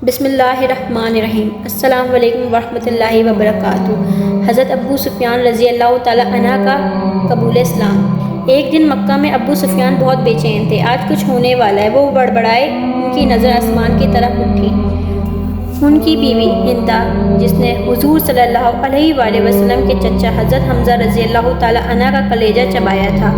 بسم اللہ الرحمن الرحیم۔ السلام علیکم ورحمۃ اللہ وبرکاتہ۔ حضرت ابو سفیان رضی اللہ تعالیٰ عنہ کا قبول اسلام۔ ایک دن مکہ میں ابو سفیان بہت بے چین تھے۔ آج کچھ ہونے والا ہے، وہ بڑبڑائے۔ ان کی نظر آسمان کی طرف اٹھی۔ ان کی بیوی ہندا، جس نے حضور صلی اللہ علیہ وآلہ وسلم کے چچا حضرت حمزہ رضی اللہ تعالیٰ عنہ کا کلیجہ چبایا تھا،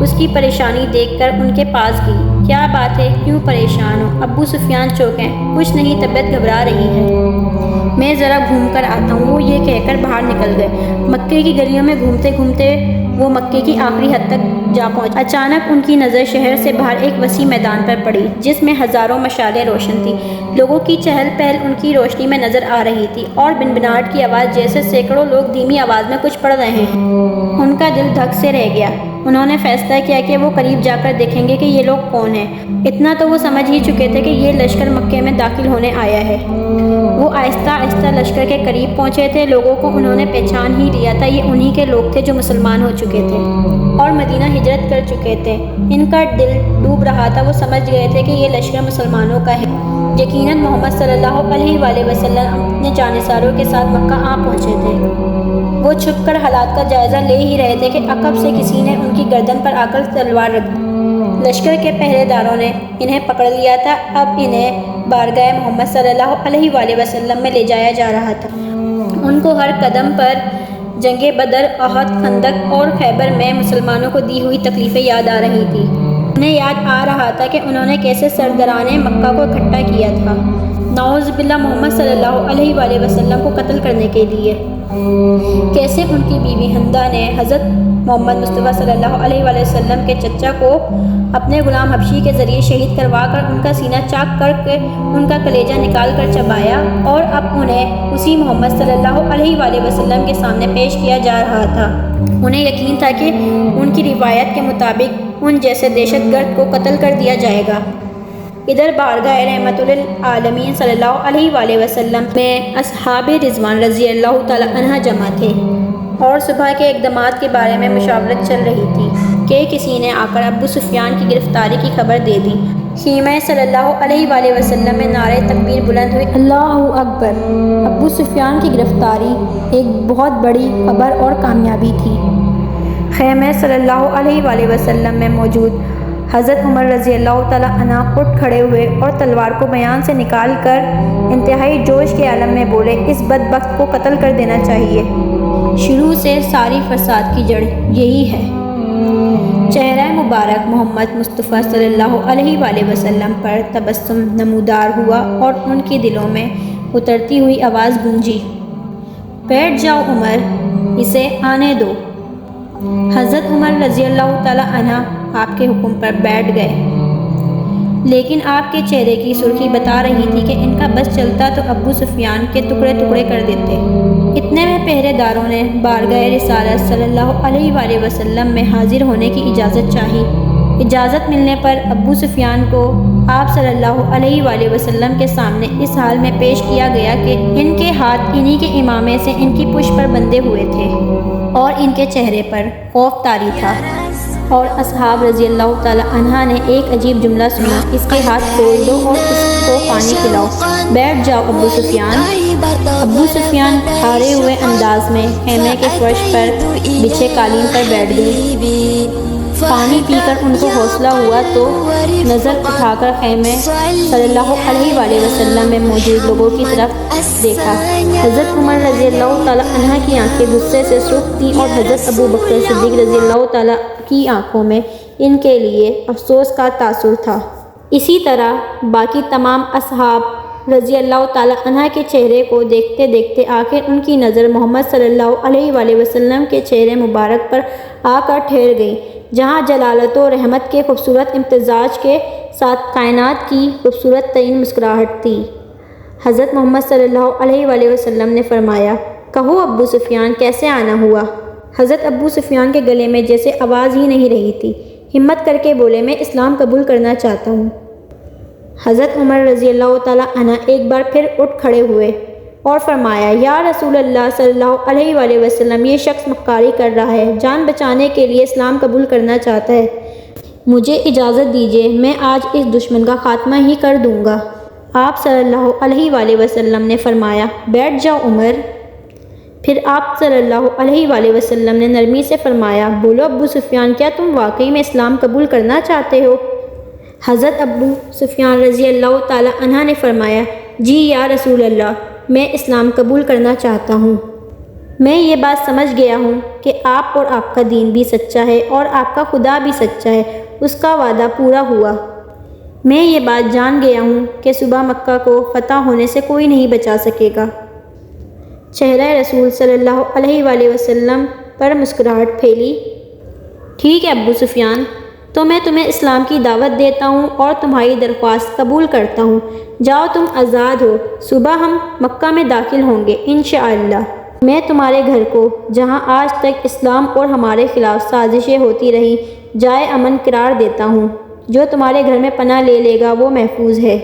اس کی پریشانی دیکھ کر ان کے پاس گئی۔ کیا بات ہے، کیوں پریشان ہو؟ ابو سفیان چونکے۔ کچھ نہیں، طبیعت گھبرا رہی ہے، میں ذرا گھوم کر آتا ہوں۔ وہ یہ کہہ کر باہر نکل گئے۔ مکے کی گلیوں میں گھومتے گھومتے وہ مکے کی آخری حد تک جا پہنچے۔ اچانک ان کی نظر شہر سے باہر ایک وسیع میدان پر پڑی، جس میں ہزاروں مشالیں روشن تھیں۔ لوگوں کی چہل پہل ان کی روشنی میں نظر آ رہی تھی، اور بنبناہٹ کی آواز جیسے سینکڑوں لوگ دھیمی آواز میں کچھ پڑھ رہے ہیں۔ ان کا دل دھک سے رہ گیا۔ انہوں نے فیصلہ کیا کہ وہ قریب جا کر دیکھیں گے کہ یہ لوگ کون ہیں۔ اتنا تو وہ سمجھ ہی چکے تھے کہ یہ لشکر مکے میں داخل ہونے آیا ہے۔ وہ آہستہ آہستہ لشکر کے قریب پہنچے تھے۔ لوگوں کو انہوں نے پہچان ہی لیا تھا، یہ انہی کے لوگ تھے جو مسلمان ہو چکے تھے اور مدینہ ہجرت کر چکے تھے۔ ان کا دل ڈوب رہا تھا۔ وہ سمجھ گئے تھے کہ یہ لشکر مسلمانوں کا ہے۔ یقیناً محمد صلی اللہ علیہ وآلہ وسلم اپنے جانثاروں کے ساتھ مکہ آ پہنچے تھے۔ وہ چھپ کر حالات کا جائزہ لے ہی رہے تھے کہ عقب سے کسی نے ان کی گردن پر آ کر تلوار رکھ دی۔ لشکر کے پہرے داروں نے انہیں پکڑ لیا تھا۔ اب انہیں بارگاہ محمد صلی اللہ علیہ وآلہ وسلم میں لے جایا جا رہا تھا۔ ان کو ہر قدم پر جنگ بدر، احد، خندق اور خیبر میں مسلمانوں کو دی ہوئی تکلیفیں یاد آ رہی تھیں۔ انہیں یاد آ رہا تھا کہ انہوں نے کیسے سرداران مکہ کو اکٹھا کیا تھا، نعوذ باللہ، محمد صلی اللہ علیہ وآلہ وسلم کو قتل کرنے کے لیے۔ کیسے ان کی بیوی ہندا نے حضرت محمد مصطفیٰ صلی اللہ علیہ وآلہ وسلم کے چچا کو اپنے غلام حبشی کے ذریعے شہید کروا کر ان کا سینہ چاک کر کے ان کا کلیجہ نکال کر چبایا، اور اب انہیں اسی محمد صلی اللہ علیہ وآلہ وسلم کے سامنے پیش کیا جا رہا تھا۔ انہیں یقین تھا کہ ان کی روایت کے مطابق ان جیسے دہشت گرد کو قتل کر دیا جائے گا۔ ادھر بارگاہ رحمت للعالمین صلی اللہ علیہ وآلہ وسلم میں اصحاب رضوان رضی اللہ تعالیٰ عنہ جمع تھے، اور صبح کے اقدامات کے بارے میں مشاورت چل رہی تھی کہ کسی نے آ کر ابو سفیان کی گرفتاری کی خبر دے دی۔ خیمہ صلی اللہ علیہ وآلہ وسلم میں نعرہ تکبیر بلند ہوئی، اللہ اکبر! ابو سفیان کی گرفتاری ایک بہت بڑی خبر اور کامیابی تھی۔ خیمہ صلی اللہ علیہ وآلہ وسلم میں موجود حضرت عمر رضی اللہ تعالیٰ عنہ اٹھ کھڑے ہوئے اور تلوار کو بیان سے نکال کر انتہائی جوش کے عالم میں بولے، اس بدبخت کو قتل کر دینا چاہیے۔ شروع سے ساری فساد کی جڑ یہی ہے۔ چہرہ مبارک محمد مصطفیٰ صلی اللہ علیہ وآلہ وسلم پر تبسم نمودار ہوا، اور ان کے دلوں میں اترتی ہوئی آواز گونجی، بیٹھ جاؤ عمر، اسے آنے دو۔ حضرت عمر رضی اللہ تعالیٰ عنہ آپ کے حکم پر بیٹھ گئے، لیکن آپ کے چہرے کی سرخی بتا رہی تھی کہ ان کا بس چلتا تو ابو سفیان کے ٹکڑے ٹکڑے کر دیتے۔ اتنے میں پہرے داروں نے بارگاہ رسالت صلی اللہ علیہ وآلہ وسلم میں حاضر ہونے کی اجازت چاہی۔ اجازت ملنے پر ابو سفیان کو آپ صلی اللہ علیہ وآلہ وسلم کے سامنے اس حال میں پیش کیا گیا کہ ان کے ہاتھ انہی کے امامے سے ان کی پشت پر بندھے ہوئے تھے، اور ان کے چہرے پر خوف طاری تھا۔ اور اصحاب رضی اللہ تعالیٰ عنہ نے ایک عجیب جملہ سنا، اس کے ہاتھ کھول دو اور اس کو پانی پلاؤ، بیٹھ جاؤ ابو سفیان۔ ابو سفیان ہارے ہوئے انداز میں خیمے کے فرش پر بچھے قالین پر بیٹھ گئے۔ پانی پی کر ان کو حوصلہ ہوا تو نظر اٹھا کر خیمے صلی اللہ علیہ وآلہ وسلم میں موجود لوگوں کی طرف دیکھا۔ حضرت عمر رضی اللہ تعالیٰ عنہ کی آنکھیں غصے سے سرخ تھیں، اور حضرت ابو بکر صدیق رضی اللہ تعالیٰ کی آنکھوں میں ان کے لیے افسوس کا تاثر تھا۔ اسی طرح باقی تمام اصحاب رضی اللہ تعالیٰ عنہ کے چہرے کو دیکھتے دیکھتے آخر ان کی نظر محمد صلی اللہ علیہ وآلہ وسلم کے چہرے مبارک پر آ کر ٹھہر گئی، جہاں جلالت و رحمت کے خوبصورت امتزاج کے ساتھ کائنات کی خوبصورت ترین مسکراہٹ تھی۔ حضرت محمد صلی اللہ علیہ وآلہ وسلم نے فرمایا، کہو ابو سفیان، کیسے آنا ہوا؟ حضرت ابو سفیان کے گلے میں جیسے آواز ہی نہیں رہی تھی۔ ہمت کر کے بولے، میں اسلام قبول کرنا چاہتا ہوں۔ حضرت عمر رضی اللہ تعالیٰ عنہ ایک بار پھر اٹھ کھڑے ہوئے اور فرمایا، یا رسول اللہ صلی اللہ علیہ وآلہ وسلم، یہ شخص مکاری کر رہا ہے، جان بچانے کے لیے اسلام قبول کرنا چاہتا ہے، مجھے اجازت دیجیے، میں آج اس دشمن کا خاتمہ ہی کر دوں گا۔ آپ صلی اللہ علیہ وآلہ وسلم نے فرمایا بیٹھ جاؤ عمر۔ پھر آپ صلی اللہ علیہ وآلہ وسلم نے نرمی سے فرمایا بولو ابو سفیان، کیا تم واقعی میں اسلام قبول کرنا چاہتے ہو؟ حضرت ابو سفیان رضی اللہ تعالی عنہ نے فرمایا جی یا رسول اللہ، میں اسلام قبول کرنا چاہتا ہوں۔ میں یہ بات سمجھ گیا ہوں کہ آپ اور آپ کا دین بھی سچا ہے اور آپ کا خدا بھی سچا ہے، اس کا وعدہ پورا ہوا۔ میں یہ بات جان گیا ہوں کہ صبح مکہ کو فتح ہونے سے کوئی نہیں بچا سکے گا۔ چہرہ رسول صلی اللہ علیہ وآلہ وسلم پر مسکراہٹ پھیلی۔ ٹھیک ہے ابو سفیان، تو میں تمہیں اسلام کی دعوت دیتا ہوں اور تمہاری درخواست قبول کرتا ہوں۔ جاؤ تم آزاد ہو، صبح ہم مکہ میں داخل ہوں گے انشاءاللہ۔ میں تمہارے گھر کو، جہاں آج تک اسلام اور ہمارے خلاف سازشیں ہوتی رہیں، جائے امن قرار دیتا ہوں۔ جو تمہارے گھر میں پناہ لے لے گا وہ محفوظ ہے۔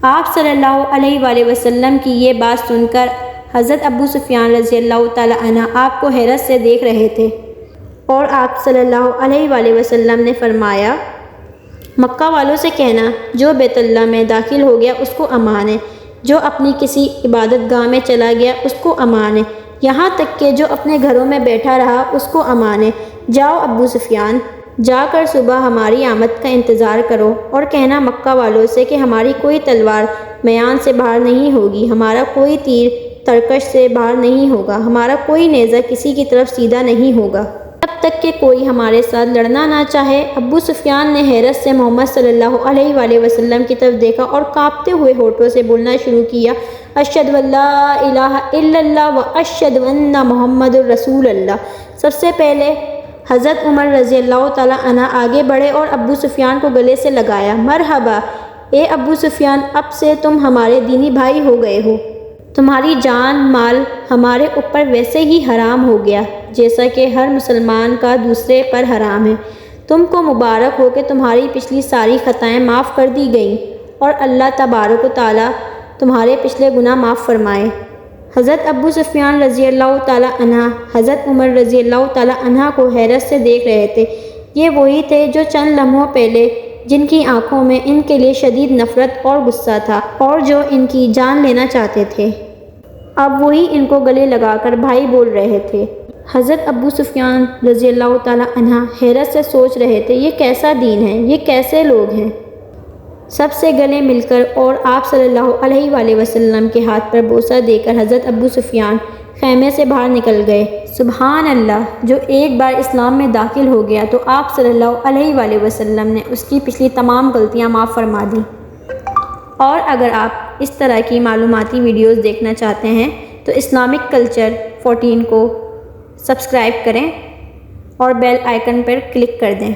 آپ صلی اللہ علیہ وآلہ وسلم کی یہ بات سن کر حضرت ابو سفیان رضی اللہ تعالی عنہ آپ کو حیرت سے دیکھ رہے تھے، اور آپ صلی اللہ علیہ وآلہ وسلم نے فرمایا مکہ والوں سے کہنا جو بیت اللہ میں داخل ہو گیا اس کو امان ہے، جو اپنی کسی عبادت گاہ میں چلا گیا اس کو امان ہے، یہاں تک کہ جو اپنے گھروں میں بیٹھا رہا اس کو امان ہے۔ جاؤ ابو سفیان، جا کر صبح ہماری آمد کا انتظار کرو اور کہنا مکہ والوں سے کہ ہماری کوئی تلوار میان سے باہر نہیں ہوگی، ہمارا کوئی تیر ترکش سے باہر نہیں ہوگا، ہمارا کوئی نیزہ کسی کی طرف سیدھا نہیں ہوگا، جب تک کہ کوئی ہمارے ساتھ لڑنا نہ چاہے۔ ابو سفیان نے حیرت سے محمد صلی اللہ علیہ وآلہ وسلم کی طرف دیکھا اور کانپتے ہوئے ہونٹوں سے بولنا شروع کیا اشہد ان لا الہ الا اللہ و اشہد ان محمد رسول اللہ۔ سب سے پہلے حضرت عمر رضی اللہ تعالی عنہ آگے بڑھے اور ابو سفیان کو گلے سے لگایا۔ مرحبا اے ابو سفیان، اب سے تم ہمارے دینی بھائی ہو گئے ہو، تمہاری جان مال ہمارے اوپر ویسے ہی حرام ہو گیا جیسا کہ ہر مسلمان کا دوسرے پر حرام ہے۔ تم کو مبارک ہو کہ تمہاری پچھلی ساری خطائیں معاف کر دی گئیں اور اللہ تبارک و تعالیٰ تمہارے پچھلے گناہ معاف فرمائے۔ حضرت ابو سفیان رضی اللہ تعالی عنہ حضرت عمر رضی اللہ تعالی عنہ کو حیرت سے دیکھ رہے تھے۔ یہ وہی تھے جو چند لمحوں پہلے جن کی آنکھوں میں ان کے لیے شدید نفرت اور غصہ تھا اور جو ان کی جان لینا چاہتے تھے، اب وہی ان کو گلے لگا کر بھائی بول رہے تھے۔ حضرت ابو سفیان رضی اللہ تعالی عنہ حیرت سے سوچ رہے تھے یہ کیسا دین ہے، یہ کیسے لوگ ہیں۔ سب سے گلے مل کر اور آپ صلی اللہ علیہ وآلہ وسلم کے ہاتھ پر بوسہ دے کر حضرت ابو سفیان خیمے سے باہر نکل گئے۔ سبحان اللہ، جو ایک بار اسلام میں داخل ہو گیا تو آپ صلی اللہ علیہ وآلہ وسلم نے اس کی پچھلی تمام غلطیاں معاف فرما دیں۔ اور اگر آپ اس طرح کی معلوماتی ویڈیوز دیکھنا چاہتے ہیں تو اسلامک کلچر 14 کو سبسکرائب کریں اور بیل آئیکن پر کلک کر دیں۔